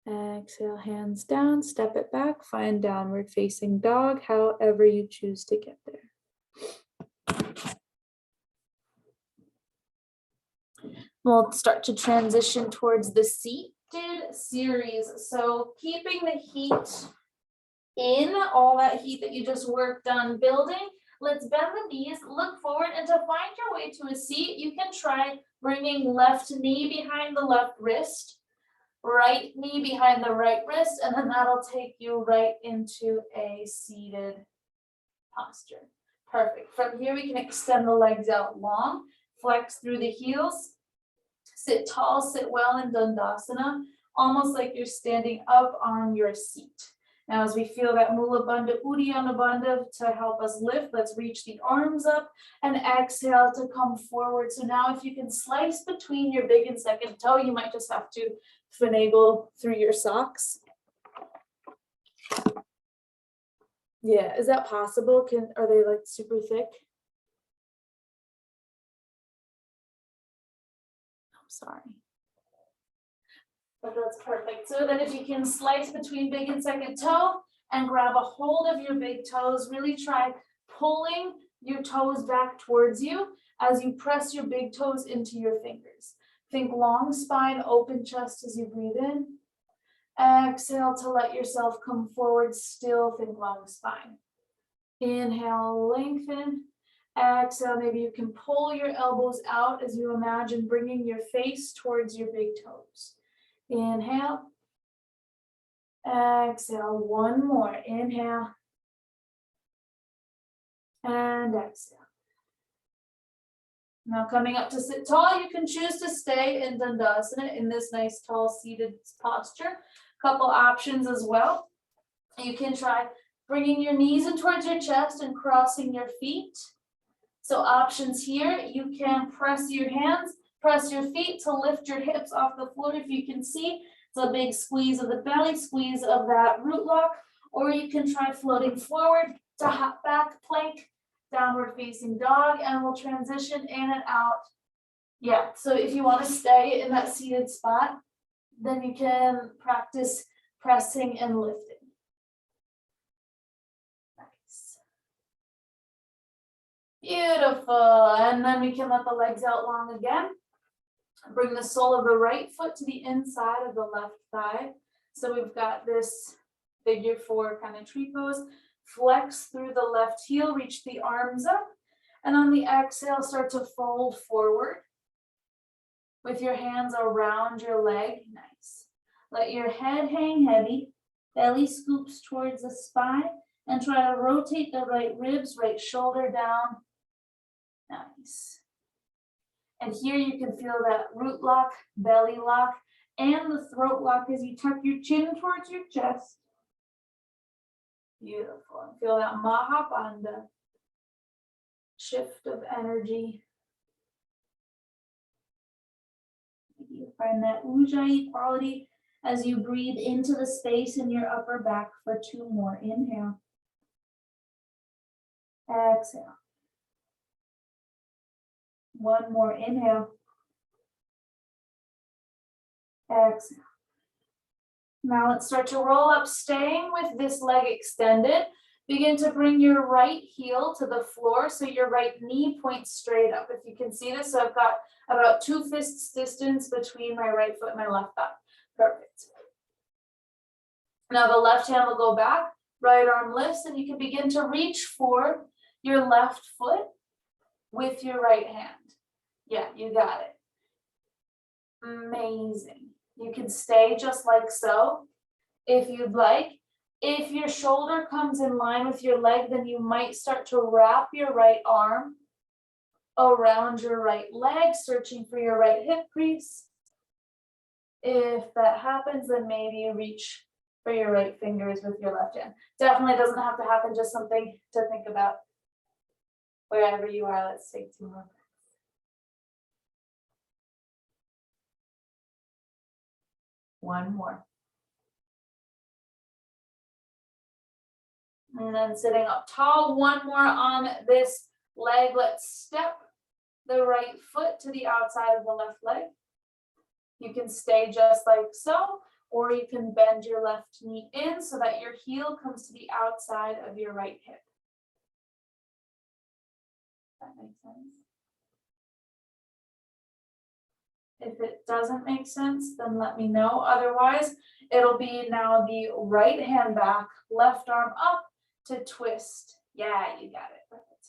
Exhale, hands down, step it back, find downward facing dog, however you choose to get there. We'll start to transition towards the seated series. So keeping the heat in, all that heat that you just worked on building. Let's bend the knees, look forward, and to find your way to a seat, you can try bringing left knee behind the left wrist, right knee behind the right wrist, and then that'll take you right into a seated posture. Perfect. From here, we can extend the legs out long, flex through the heels, sit tall, sit well in Dandasana, almost like you're standing up on your seat. Now, as we feel that Mula Bandha, Uddiyana Bandha to help us lift, let's reach the arms up and exhale to come forward. So now if you can slice between your big and second toe, you might just have to finagle through your socks. Yeah, is that possible? Are they like super thick? I'm sorry. But that's perfect. So then if you can slice between big and second toe and grab a hold of your big toes, really try pulling your toes back towards you as you press your big toes into your fingers. Think long spine, open chest as you breathe in. Exhale to let yourself come forward, still think long spine. Inhale, lengthen. Exhale, maybe you can pull your elbows out as you imagine bringing your face towards your big toes. Inhale. Exhale, one more. Inhale. And exhale. Now coming up to sit tall, you can choose to stay in Dandasana in this nice tall seated posture. Couple options as well. You can try bringing your knees in towards your chest and crossing your feet. So options here, you can press your hands, press your feet to lift your hips off the floor. If you can see, it's a big squeeze of the belly, squeeze of that root lock, or you can try floating forward to hop back, plank, downward facing dog, and we'll transition in and out. Yeah, so if you want to stay in that seated spot, then you can practice pressing and lifting. Nice. Beautiful, and then we can let the legs out long again. Bring the sole of the right foot to the inside of the left thigh. So we've got this figure 4 kind of tree pose. Flex through the left heel, reach the arms up, and on the exhale, start to fold forward with your hands around your leg. Nice. Let your head hang heavy, belly scoops towards the spine, and try to rotate the right ribs, right shoulder down. Nice. And here you can feel that root lock, belly lock, and the throat lock as you tuck your chin towards your chest. Beautiful. And feel that Mahapanda shift of energy. You find that Ujjayi quality as you breathe into the space in your upper back for 2 more. Inhale. Exhale. 1 more. Inhale. Exhale. Now let's start to roll up, staying with this leg extended. Begin to bring your right heel to the floor so your right knee points straight up. If you can see this, so I've got about 2 fists distance between my right foot and my left thigh. Perfect. Now the left hand will go back, right arm lifts, and you can begin to reach for your left foot with your right hand. Yeah, you got it. Amazing. You can stay just like so if you'd like. If your shoulder comes in line with your leg, then you might start to wrap your right arm around your right leg, searching for your right hip crease. If that happens, then maybe you reach for your right fingers with your left hand. Definitely doesn't have to happen, just something to think about wherever you are. Let's take 2 more. 1 more. And then sitting up tall, 1 more on this leg. Let's step the right foot to the outside of the left leg. You can stay just like so, or you can bend your left knee in so that your heel comes to the outside of your right hip. That makes sense. If it doesn't make sense, then let me know. Otherwise, it'll be now the right hand back, left arm up to twist. Yeah, you got it. Perfect.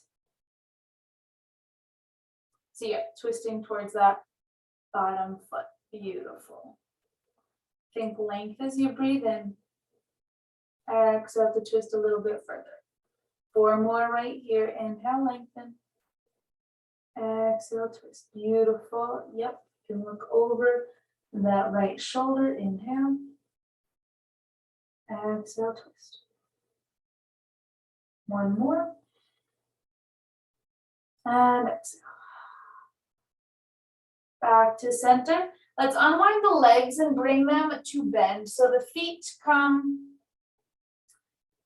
So yeah, twisting towards that bottom foot. Beautiful. Think length as you breathe in. Exhale to twist a little bit further. 4 more right here. Inhale, lengthen. Exhale, twist. Beautiful. Yep. You can look over that right shoulder. Inhale. Exhale, twist. 1 more. And exhale. Back to center. Let's unwind the legs and bring them to bend. So the feet come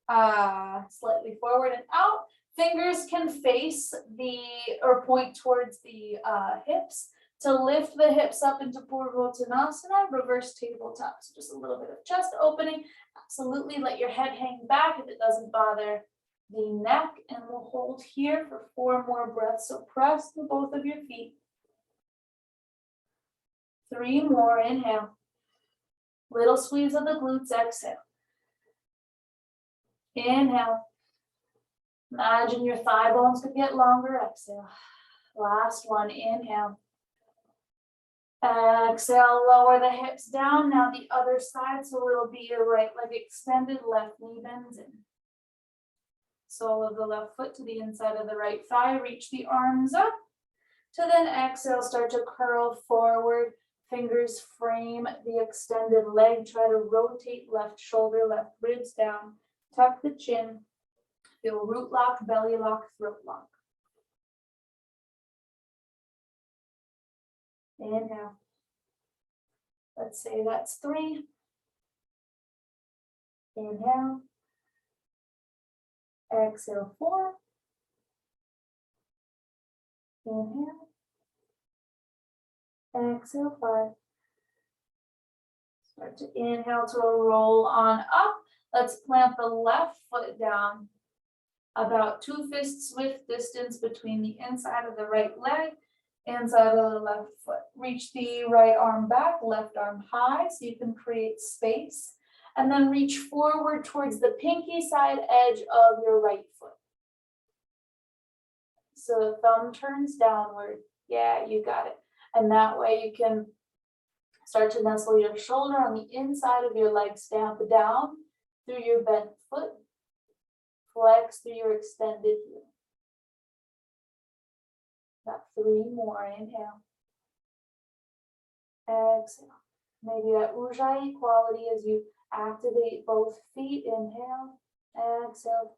slightly forward and out. Fingers can face or point towards the hips to lift the hips up into Purvottanasana, reverse tabletop. So just a little bit of chest opening. Absolutely let your head hang back if it doesn't bother the neck. And we'll hold here for 4 more breaths. So press the both of your feet. 3 more. Inhale. Little squeeze of the glutes. Exhale. Inhale. Imagine your thigh bones could get longer. Exhale. Last one, inhale. Exhale, lower the hips down. Now the other side, so it'll be your right leg extended, left knee bends in. Sole of the left foot to the inside of the right thigh. Reach the arms up. To then exhale, start to curl forward. Fingers frame the extended leg. Try to rotate left shoulder, left ribs down. Tuck the chin. Feel root lock, belly lock, throat lock. Inhale. Let's say that's 3. Inhale. Exhale, 4. Inhale. Exhale, 5. Start to inhale to a roll on up. Let's plant the left foot down. About 2 fists width distance between the inside of the right leg, inside of the left foot. Reach the right arm back, left arm high, so you can create space. And then reach forward towards the pinky side edge of your right foot. So the thumb turns downward. Yeah, you got it. And that way you can start to nestle your shoulder on the inside of your leg, stamp down through your bent foot. Flex through your extended heel. Got 3 more. Inhale. Exhale. Maybe that ujjayi quality as you activate both feet. Inhale. Exhale.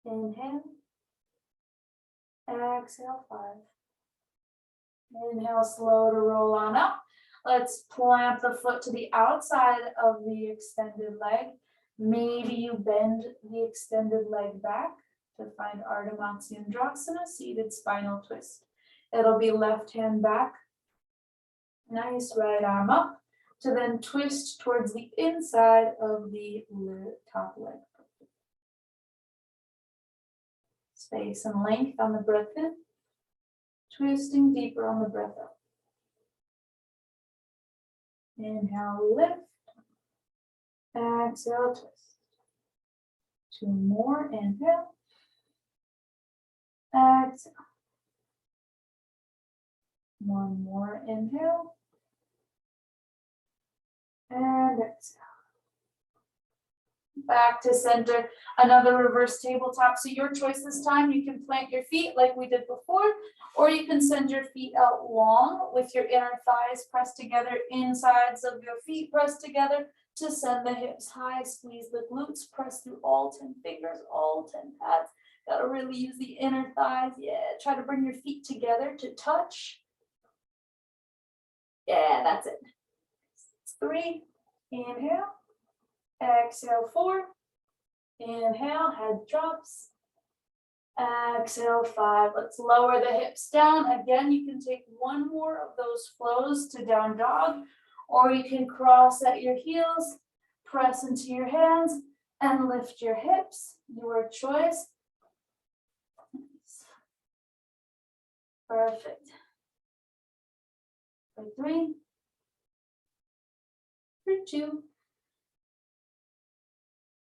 Inhale. Exhale. 5. Inhale, slow to roll on up. Let's plant the foot to the outside of the extended leg. Maybe you bend the extended leg back to find Ardha Matsyendrasana, seated spinal twist. It'll be left hand back. Nice, right arm up to then twist towards the inside of the top leg. Space and length on the breath in. Twisting deeper on the breath out. Inhale, lift. Exhale, twist. 2 more. Inhale. Exhale. 1 more. Inhale. And exhale. Back to center. Another reverse tabletop. So your choice this time. You can plant your feet like we did before, or you can send your feet out long with your inner thighs pressed together, insides of your feet pressed together to send the hips high. Squeeze the glutes, press through all 10 fingers, all 10 pads. Got to really use the inner thighs. Yeah, try to bring your feet together to touch. Yeah, that's it. 3, inhale. Exhale, 4. Inhale, head drops. Exhale, 5. Let's lower the hips down. Again, you can take 1 more of those flows to down dog, or you can cross at your heels, press into your hands, and lift your hips. Your choice. Perfect. For 3, for 2,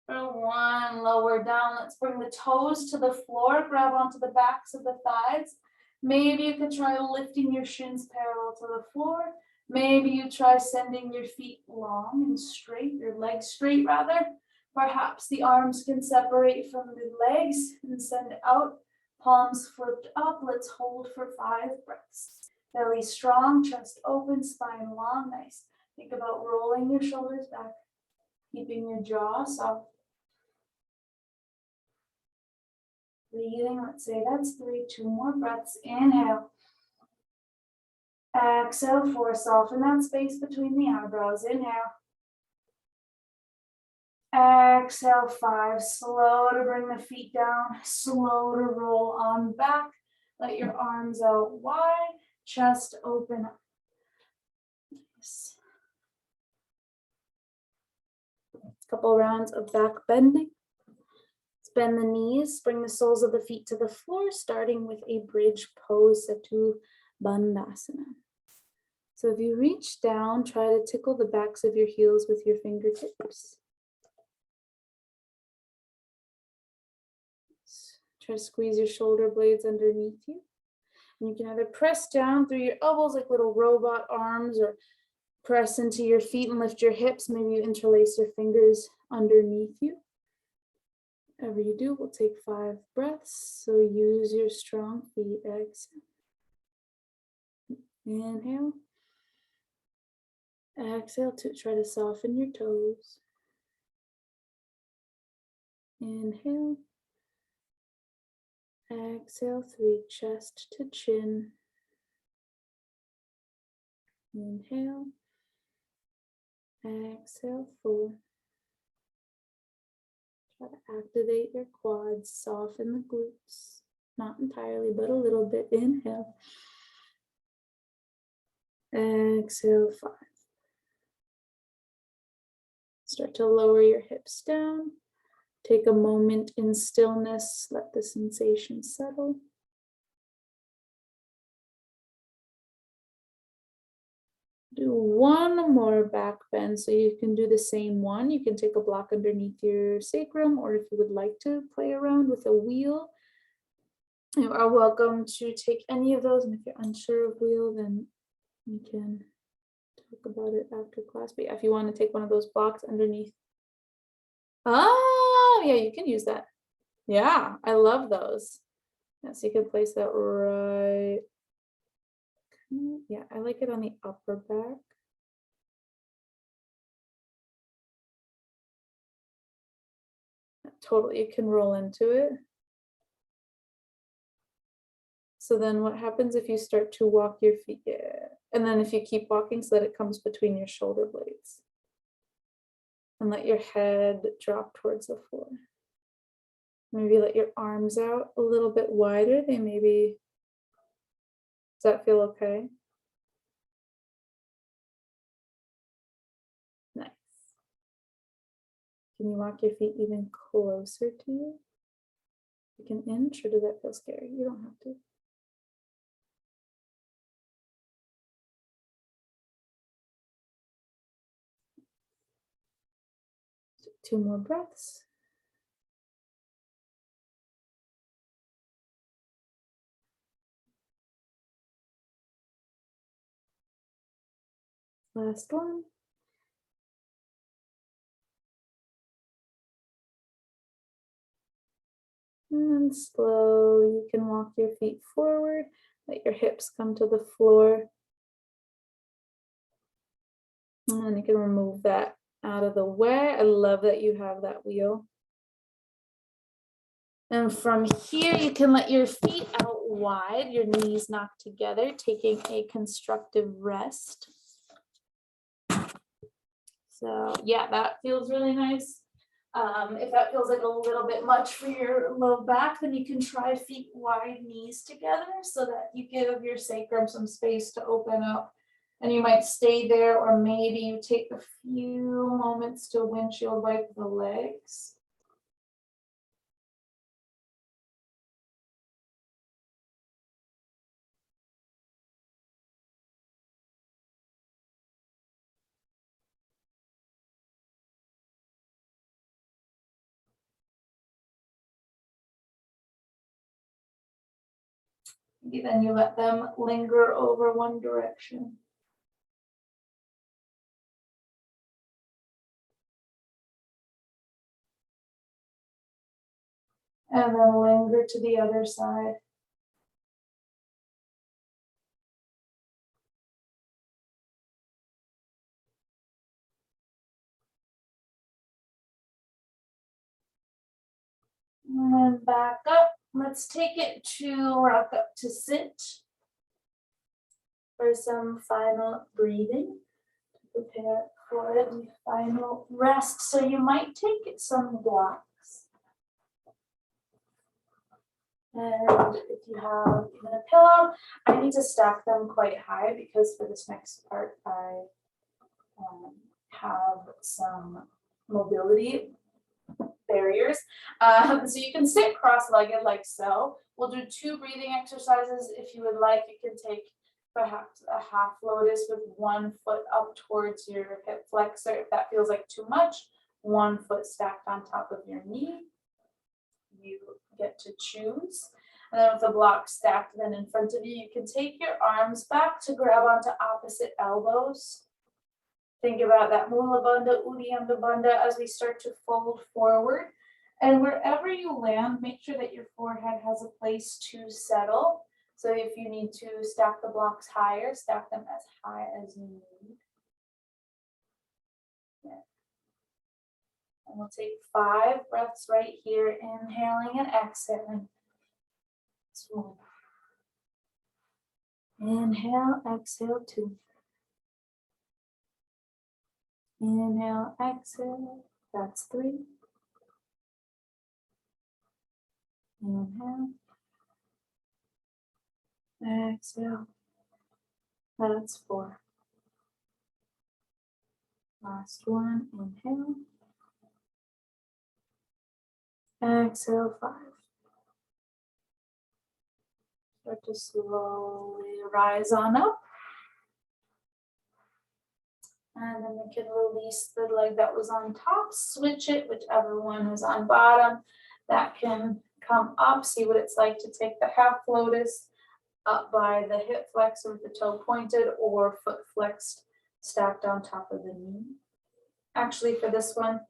for 1, lower down. Let's bring the toes to the floor, grab onto the backs of the thighs. Maybe you could try lifting your shins parallel to the floor. Maybe you try sending your feet long and straight, your legs straight rather. Perhaps the arms can separate from the legs and send out, palms flipped up. Let's hold for 5 breaths. Belly strong, chest open, spine long, nice. Think about rolling your shoulders back, keeping your jaw soft. Breathing, let's say that's 3, 2 more breaths. Inhale. Exhale, 4, soften that space between the eyebrows. Inhale. Exhale, 5, slow to bring the feet down, slow to roll on back. Let your arms out wide, chest open up. Nice. Couple rounds of back bending. Bend the knees, bring the soles of the feet to the floor, starting with a bridge pose, Setu Bandhasana. So if you reach down, try to tickle the backs of your heels with your fingertips. Try to squeeze your shoulder blades underneath you. And you can either press down through your elbows like little robot arms, or press into your feet and lift your hips. Maybe you interlace your fingers underneath you. Whatever you do, we'll take 5 breaths. So use your strong feet. Exhale. Inhale. Exhale to try to soften your toes. Inhale. Exhale 3, chest to chin. Inhale. Exhale 4. Try to activate your quads, soften the glutes. Not entirely, but a little bit. Inhale. Exhale 5. Start to lower your hips down. Take a moment in stillness. Let the sensation settle. Do one more back bend, so you can do the same one. You can take a block underneath your sacrum, or if you would like to play around with a wheel, you are welcome to take any of those. And if you're unsure of wheel, then we can talk about it after class. But yeah, if you want to take one of those blocks underneath. Oh, yeah, you can use that. Yeah, I love those. Yeah, so you can place that right. Yeah, I like it on the upper back. Totally, you can roll into it. So then what happens if you start to walk your feet? Yeah. And then if you keep walking so that it comes between your shoulder blades. And let your head drop towards the floor. Maybe let your arms out a little bit wider. They maybe, does that feel okay? Nice. Can you walk your feet even closer to you? Like an inch, or does that feel scary? You don't have to. So 2 more breaths. Last one. And slow, you can walk your feet forward, let your hips come to the floor. And you can remove that out of the way. I love that you have that wheel. And from here, you can let your feet out wide, your knees knocked together, taking a constructive rest. So yeah, that feels really nice. If that feels like a little bit much for your low back, then you can try feet wide, knees together, so that you give your sacrum some space to open up. And you might stay there, or maybe you take a few moments to windshield wipe the legs. Maybe then you let them linger over one direction. And then linger to the other side. And then back up. Let's take it to rock up to sit for some final breathing. Prepare for the final rest. So you might take some blocks. And if you have even a pillow, I need to stack them quite high because for this next part, I have some mobility barriers. So you can sit cross-legged like so. We'll do 2 breathing exercises. If you would like, you can take perhaps a half lotus with 1 foot up towards your hip flexor. If that feels like too much, 1 foot stacked on top of your knee. you get to choose. And then with the block stacked then in front of you, you can take your arms back to grab onto opposite elbows. Think about that Mula Bandha, Uddiyana Bandha as we start to fold forward. And wherever you land, make sure that your forehead has a place to settle. So if you need to stack the blocks higher, stack them as high as you need. Yeah. And we'll take 5 breaths right here, inhaling and exhaling. Small. Inhale, exhale, 2. Inhale, exhale, that's 3. Inhale, exhale, that's 4. Last one, inhale, exhale, 5. Start to slowly rise on up. And then we can release the leg that was on top, switch it, whichever one was on bottom. That can come up, see what it's like to take the half lotus up by the hip flexor with the toe pointed or foot flexed, stacked on top of the knee. Actually, for this one,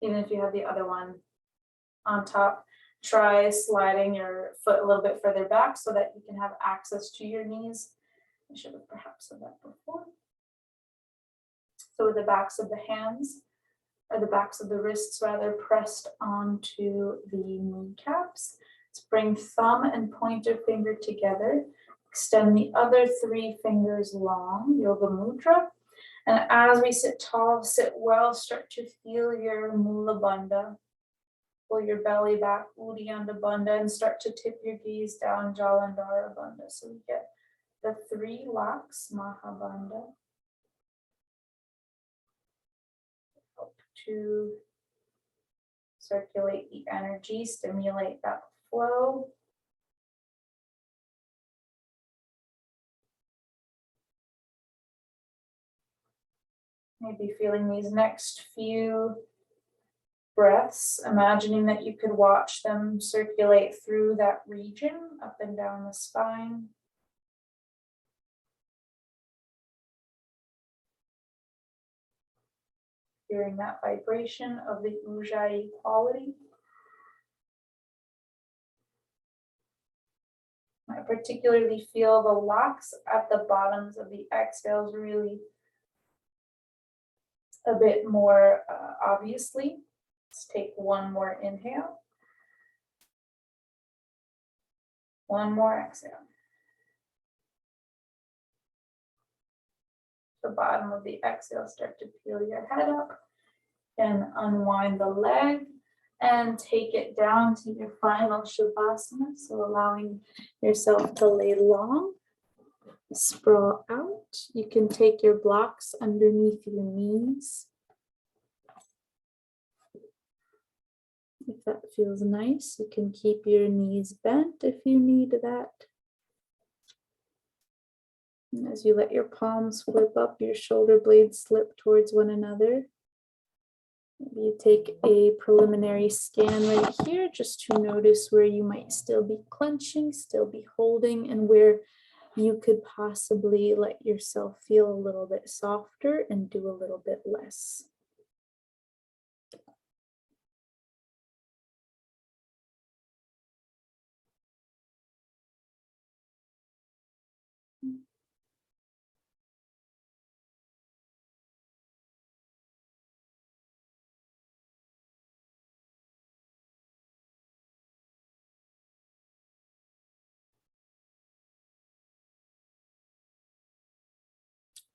even if you have the other one on top, try sliding your foot a little bit further back so that you can have access to your knees. I should have perhaps said that before. So with the backs of the hands, or the backs of the wrists rather, pressed onto the kneecaps. Let's bring thumb and pointer finger together. Extend the other 3 fingers long, Yoga Mudra. And as we sit tall, sit well, start to feel your Mula Bandha. Pull your belly back, Uddiyana Bandha, and start to tip your gaze down, Jalandhara Bandha. So we get the 3 locks, Mahabandha. Help to circulate the energy, stimulate that flow. Maybe feeling these next few breaths, imagining that you could watch them circulate through that region, up and down the spine. Hearing that vibration of the Ujjayi quality. I particularly feel the locks at the bottoms of the exhales really a bit more obviously. Let's take one more inhale. One more exhale. The bottom of the exhale, start to peel your head up and unwind the leg and take it down to your final Shavasana. So allowing yourself to lay long, sprawl out. You can take your blocks underneath your knees. If that feels nice, you can keep your knees bent if you need that. And as you let your palms flip up, your shoulder blades slip towards one another. Maybe you take a preliminary scan right here just to notice where you might still be clenching, still be holding, and where you could possibly let yourself feel a little bit softer and do a little bit less.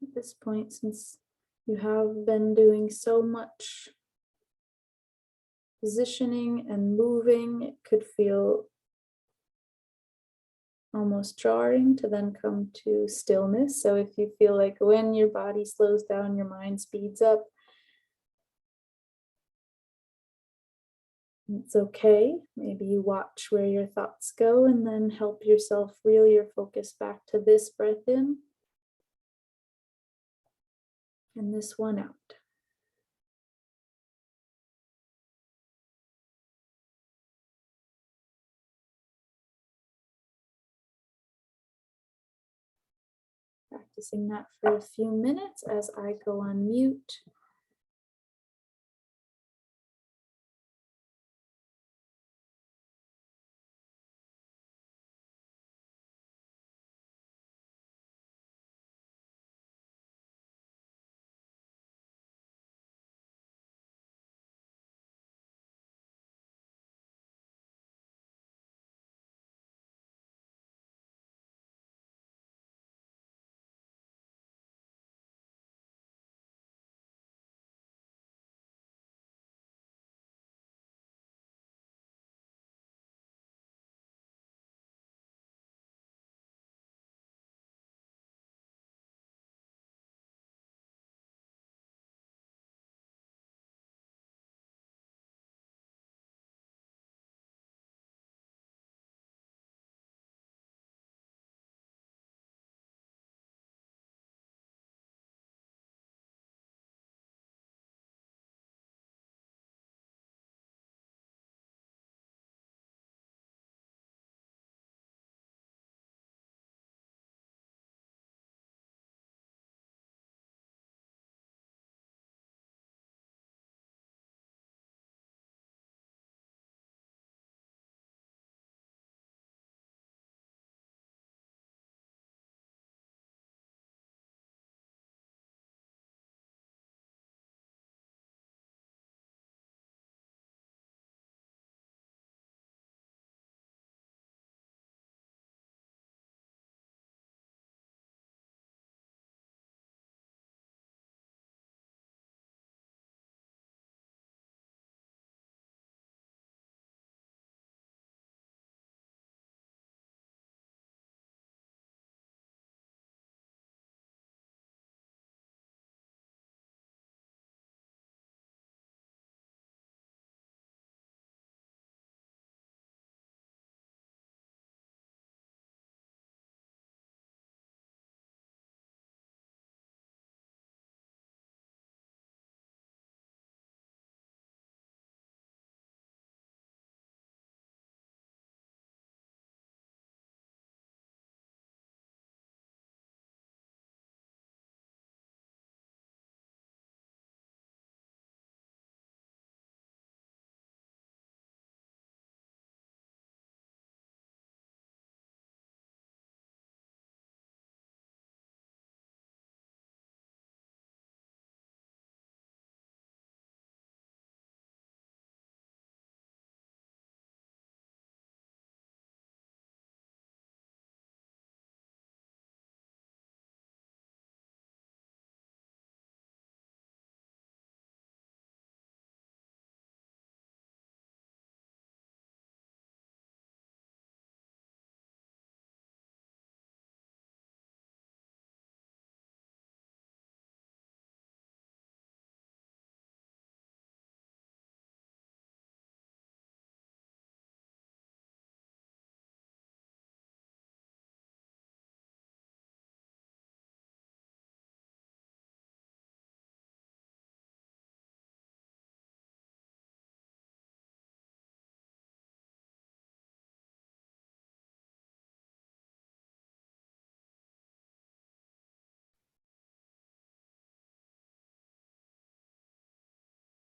At this point, since you have been doing so much positioning and moving, it could feel almost jarring to then come to stillness. So if you feel like when your body slows down, your mind speeds up, it's okay. Maybe you watch where your thoughts go and then help yourself reel your focus back to this breath in and this one out. Practicing that for a few minutes as I go on mute.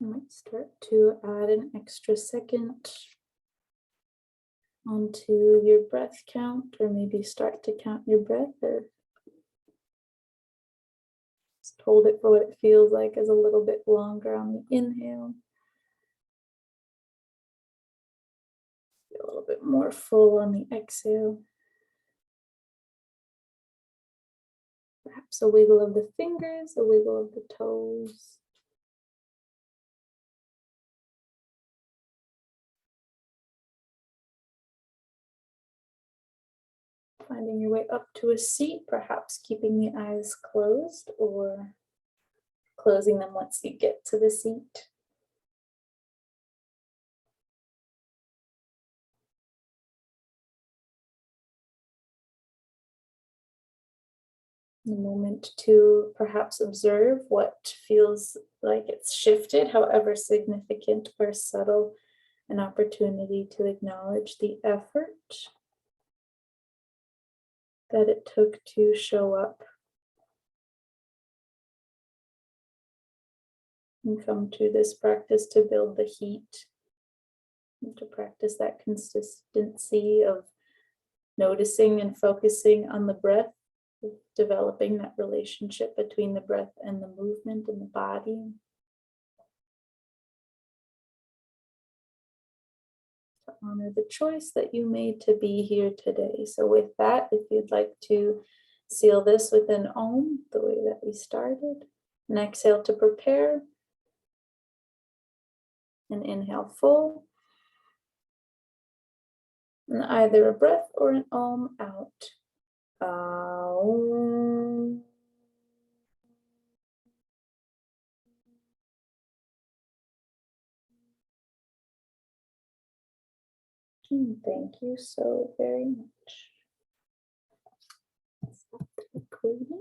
I might start to add an extra second onto your breath count, or maybe start to count your breath, or just hold it for what it feels like as a little bit longer on the inhale. Feel a little bit more full on the exhale. Perhaps a wiggle of the fingers, a wiggle of the toes. Finding your way up to a seat, perhaps keeping the eyes closed or closing them once you get to the seat. A moment to perhaps observe what feels like it's shifted, however significant or subtle, an opportunity to acknowledge the effort that it took to show up And come to this practice to build the heat, and to practice that consistency of noticing and focusing on the breath, developing that relationship between the breath and the movement in the body. To honor the choice that you made to be here today. So with that, if you'd like to seal this with an Om, the way that we started, and exhale to prepare, and inhale full, and either a breath or an Om out. Aum. Thank you so very much. Stop the recording.